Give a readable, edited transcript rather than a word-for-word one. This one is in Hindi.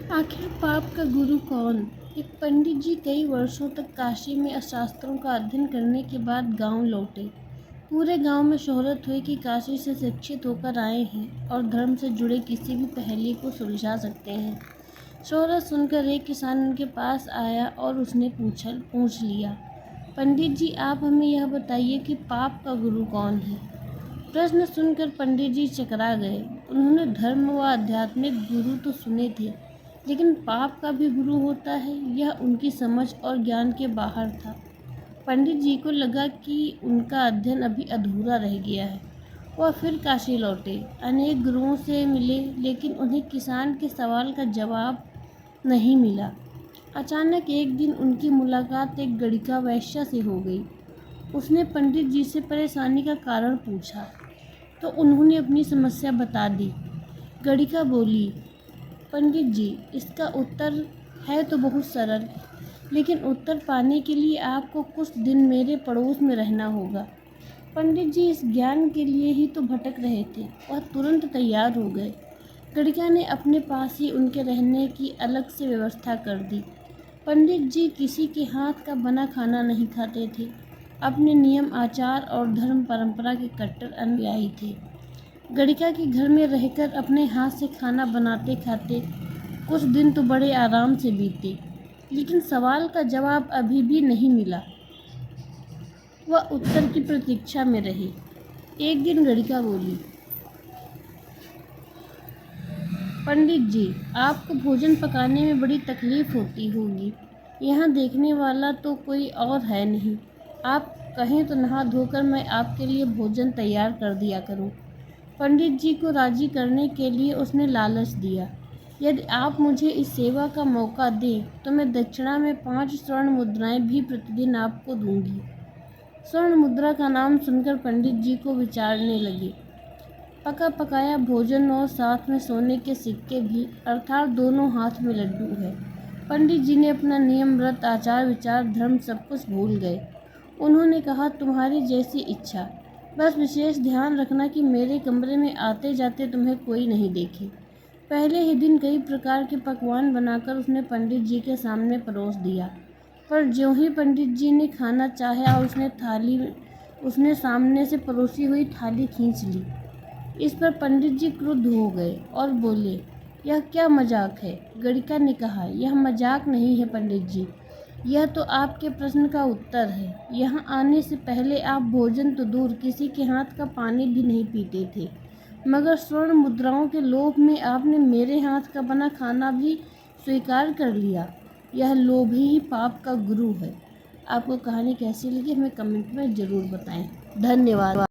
आखिर पाप का गुरु कौन? एक पंडित जी कई वर्षों तक काशी में शास्त्रों का अध्ययन करने के बाद गांव लौटे। पूरे गांव में शोहरत हुई कि काशी से शिक्षित होकर आए हैं और धर्म से जुड़े किसी भी पहेली को सुलझा सकते हैं। शोहरत सुनकर एक किसान उनके पास आया और उसने पूछ लिया, पंडित जी, आप हमें यह बताइए कि पाप का गुरु कौन है? प्रश्न सुनकर पंडित जी चकरा गए। उन्होंने धर्म व आध्यात्मिक गुरु तो सुने थे, लेकिन पाप का भी गुरु होता है, यह उनकी समझ और ज्ञान के बाहर था। पंडित जी को लगा कि उनका अध्ययन अभी अधूरा रह गया है। वह फिर काशी लौटे, अनेक गुरुओं से मिले, लेकिन उन्हें किसान के सवाल का जवाब नहीं मिला। अचानक एक दिन उनकी मुलाकात एक गड़िका वैश्या से हो गई। उसने पंडित जी से परेशानी का कारण पूछा तो उन्होंने अपनी समस्या बता दी। गड़िका बोली, पंडित जी, इसका उत्तर है तो बहुत सरल, लेकिन उत्तर पाने के लिए आपको कुछ दिन मेरे पड़ोस में रहना होगा। पंडित जी इस ज्ञान के लिए ही तो भटक रहे थे। वह तुरंत तैयार हो गए। गड़िका ने अपने पास ही उनके रहने की अलग से व्यवस्था कर दी। पंडित जी किसी के हाथ का बना खाना नहीं खाते थे। अपने नियम, आचार और धर्म परंपरा के कट्टर अनुयायी थे। गड़िका के घर में रहकर अपने हाथ से खाना बनाते खाते कुछ दिन तो बड़े आराम से बीते, लेकिन सवाल का जवाब अभी भी नहीं मिला। वह उत्तर की प्रतीक्षा में रहे। एक दिन गड़िका बोली, पंडित जी, आपको भोजन पकाने में बड़ी तकलीफ होती होगी। यहाँ देखने वाला तो कोई और है नहीं। आप कहें तो नहा धोकर मैं आपके लिए भोजन तैयार कर दिया करूँ। पंडित जी को राजी करने के लिए उसने लालच दिया, यदि आप मुझे इस सेवा का मौका दें तो मैं दक्षिणा में 5 स्वर्ण मुद्राएं भी प्रतिदिन आपको दूंगी। स्वर्ण मुद्रा का नाम सुनकर पंडित जी को विचारने लगे। पका पकाया भोजन और साथ में सोने के सिक्के भी, अर्थात दोनों हाथ में लड्डू है। पंडित जी ने अपना नियम, व्रत, आचार, विचार, धर्म सब कुछ भूल गए। उन्होंने कहा, तुम्हारी जैसी इच्छा, बस विशेष ध्यान रखना कि मेरे कमरे में आते जाते तुम्हें कोई नहीं देखे। पहले ही दिन कई प्रकार के पकवान बनाकर उसने पंडित जी के सामने परोस दिया, पर ज्यों ही पंडित जी ने खाना चाहा उसने सामने से परोसी हुई थाली खींच ली। इस पर पंडित जी क्रुद्ध हो गए और बोले, यह क्या मजाक है? गड़िका ने कहा, यह मजाक नहीं है पंडित जी, यह तो आपके प्रश्न का उत्तर है। यहाँ आने से पहले आप भोजन तो दूर, किसी के हाथ का पानी भी नहीं पीते थे, मगर स्वर्ण मुद्राओं के लोभ में आपने मेरे हाथ का बना खाना भी स्वीकार कर लिया। यह लोभ ही पाप का गुरु है। आपको कहानी कैसी लगी हमें कमेंट में ज़रूर बताएं। धन्यवाद।